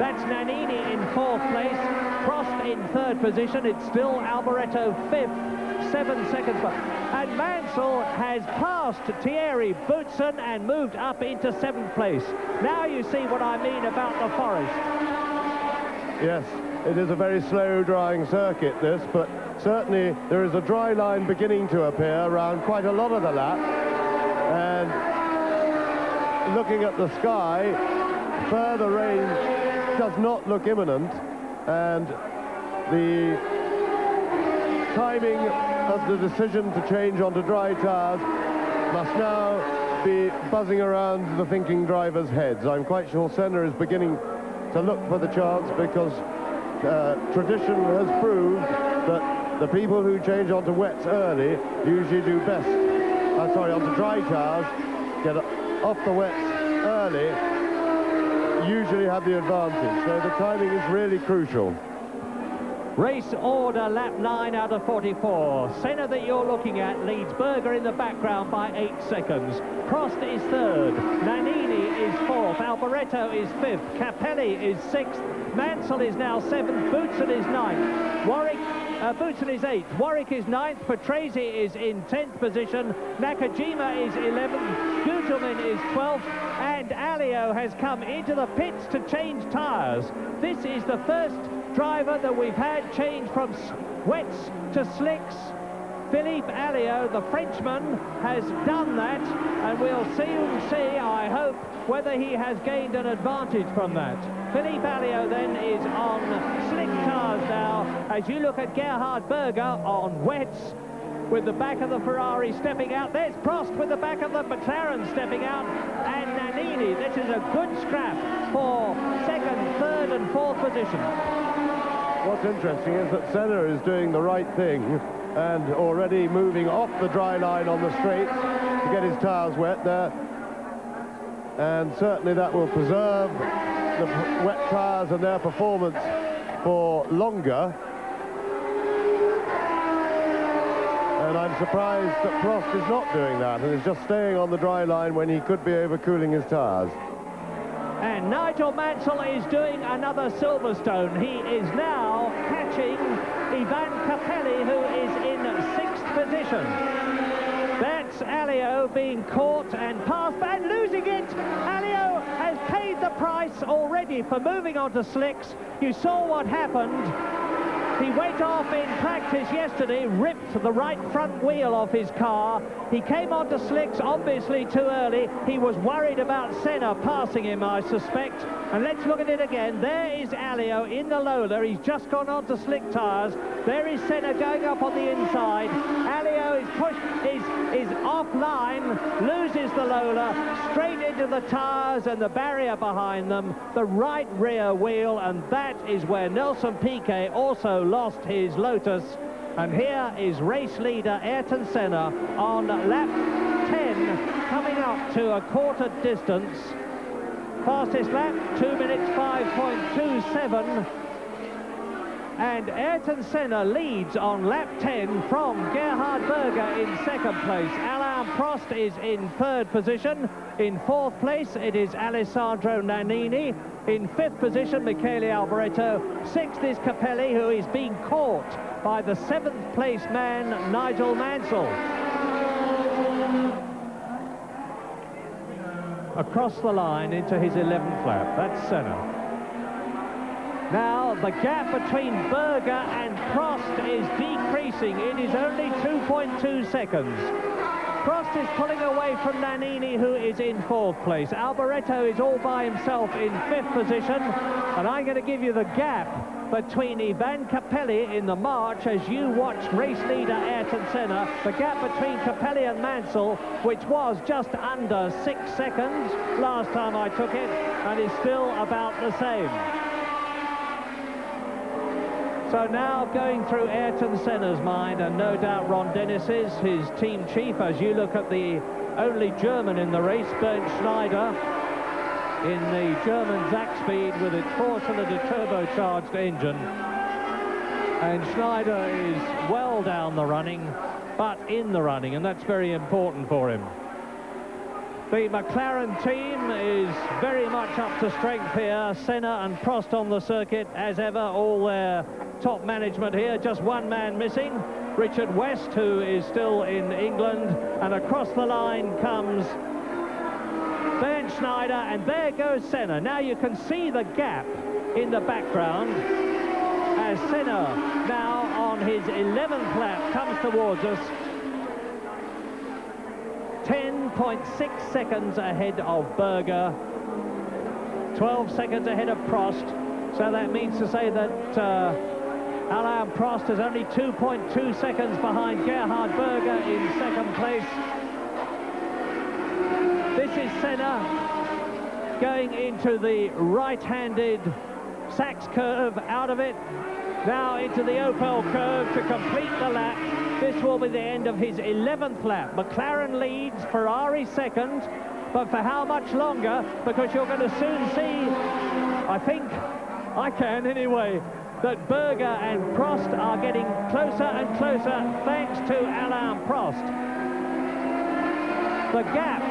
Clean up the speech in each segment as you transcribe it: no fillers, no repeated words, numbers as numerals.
That's Nannini in 4th place. Prost in 3rd position. It's still Alboreto 5th, 7 seconds. And Mansell has passed Thierry Boutsen and moved up into 7th place. Now you see what I mean about the forest. Yes, it is a very slow-drying circuit, this, but certainly there is a dry line beginning to appear around quite a lot of the lap. And looking at the sky, further rain does not look imminent, and the timing of the decision to change onto dry tyres must now be buzzing around the thinking drivers' heads. I'm quite sure Senna is beginning to look for the chance, because tradition has proved that the people who change onto wets early usually do best. Onto dry tyres, get off the wets early, usually have the advantage. So the timing is really crucial. Race order, lap 9 out of 44. Senna that you're looking at leads Berger in the background by 8 seconds. Prost is 3rd, Nannini is 4th, Alboreto is 5th, Capelli is 6th, Mansell is now 7th, Boutsen is 9th, Boutsen is 8th, Warwick is 9th, Patrese is in 10th position, Nakajima is 11th, Gugelmin is 12th, and Alio has come into the pits to change tyres. This is the first driver that we've had change from wets to slicks. Philippe Alliot, the Frenchman, has done that, and we'll soon see, I hope, whether he has gained an advantage from that. Philippe Alliot then is on slick tyres now, as you look at Gerhard Berger on wets, with the back of the Ferrari stepping out. There's Prost with the back of the McLaren stepping out, and Nannini. This is a good scrap for 2nd, 3rd and 4th position. What's interesting is that Senna is doing the right thing and already moving off the dry line on the straights to get his tyres wet there. And certainly that will preserve the wet tyres and their performance for longer. And I'm surprised that Prost is not doing that and is just staying on the dry line when he could be overcooling his tyres. And Nigel Mansell is doing another Silverstone. He is now catching Ivan Capelli, who is in 6th position. That's Alio being caught and passed and losing it. Alio has paid the price already for moving on to slicks. You saw what happened. He went off in practice yesterday, ripped the right front wheel off his car. He came onto slicks obviously too early. He was worried about Senna passing him, I suspect. And let's look at it again. There is Alio in the Lola. He's just gone onto slick tyres. There is Senna going up on the inside. Alio is pushed, is offline, loses the Lola, straight into the tyres and the barrier behind them, the right rear wheel, and that is where Nelson Piquet also lost his Lotus. And here is race leader Ayrton Senna on lap 10, coming up to a quarter distance. Fastest lap, 2 minutes 5.27. And Ayrton Senna leads on lap 10 from Gerhard Berger in 2nd place. Alain Prost is in 3rd position. In 4th place, it is Alessandro Nannini. In 5th position, Michele Alboreto. 6th is Capelli, who is being caught by the 7th place man, Nigel Mansell. Across the line into his 11th lap. That's Senna. Now, the gap between Berger and Prost is decreasing. It is only 2.2 seconds. Prost is pulling away from Nannini, who is in 4th place. Alboreto is all by himself in 5th position. And I'm going to give you the gap between Ivan Capelli in the march as you watch race leader Ayrton Senna. The gap between Capelli and Mansell, which was just under 6 seconds last time I took it, and is still about the same. So now going through Ayrton Senna's mind, and no doubt Ron Dennis's, his team chief, as you look at the only German in the race, Bernd Schneider, in the German Zack-Speed with its 4-cylinder turbocharged engine. And Schneider is well down the running, but in the running, and that's very important for him. The McLaren team is very much up to strength here. Senna and Prost on the circuit as ever, all their top management here. Just one man missing, Richard West, who is still in England. And across the line comes Bernd Schneider, and there goes Senna. Now you can see the gap in the background as Senna now on his 11th lap comes towards us. 10.6 seconds ahead of Berger, 12 seconds ahead of Prost. So that means to say that Alain Prost is only 2.2 seconds behind Gerhard Berger in second place. This is Senna going into the right-handed Sachs curve, out of it, now into the Opel curve to complete the lap. This will be the end of his 11th lap. McLaren leads, Ferrari second, but for how much longer? Because you're going to soon see, I think, I can anyway, that Berger and Prost are getting closer and closer thanks to Alain Prost. The gap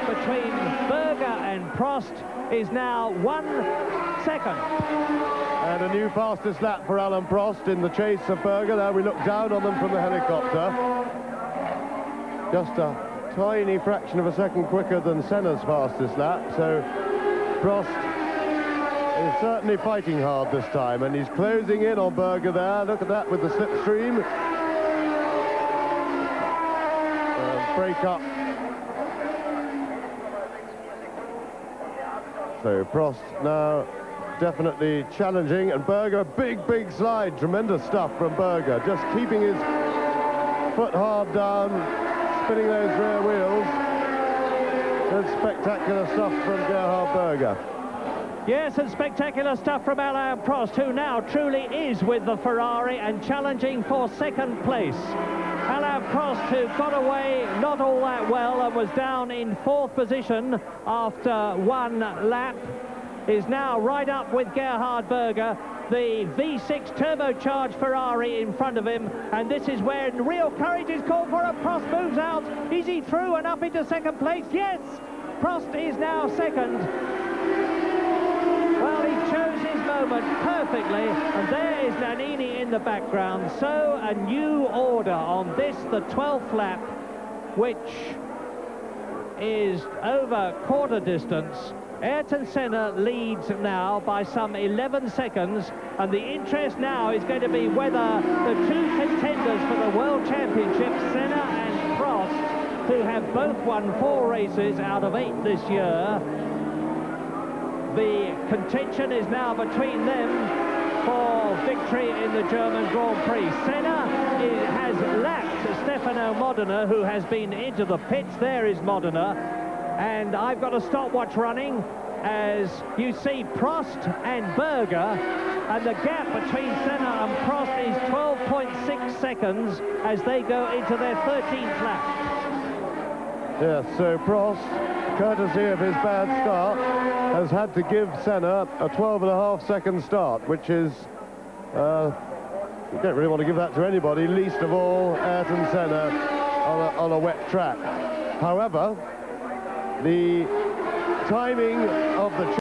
between Berger and Prost is now 1 second. And a new fastest lap for Alain Prost in the chase of Berger. There we look down on them from the helicopter. Just a tiny fraction of a second quicker than Senna's fastest lap. So Prost is certainly fighting hard this time, and he's closing in on Berger there. Look at that with the slipstream. Break up. So Prost now definitely challenging, and Berger, big slide, tremendous stuff from Berger, just keeping his foot hard down, spinning those rear wheels. Good spectacular stuff from Gerhard Berger. Yes, and spectacular stuff from Alain Prost, who now truly is with the Ferrari and challenging for second place. Alain Prost, who got away not all that well and was down in 4th position after 1 lap, is now right up with Gerhard Berger, the V6 turbocharged Ferrari in front of him, and this is where real courage is called for. Prost moves out. Is he through and up into second place? Yes! Prost is now second. Well, he chose his moment perfectly, and there is Nannini in the background. So a new order on this, the 12th lap, which is over quarter distance. Ayrton Senna leads now by some 11 seconds, and the interest now is going to be whether the two contenders for the World Championship, Senna and Prost, who have both won 4 races out of 8 this year, the contention is now between them for victory in the German Grand Prix. Senna has lapped Stefano Modena, who has been into the pits. There is Modena. And I've got a stopwatch running as you see Prost and Berger, and the gap between Senna and Prost is 12.6 seconds as they go into their 13th lap. Yes, so Prost, courtesy of his bad start, has had to give Senna a 12.5-second start, which is, you don't really want to give that to anybody, least of all Ayrton Senna on a wet track. However, the timing of the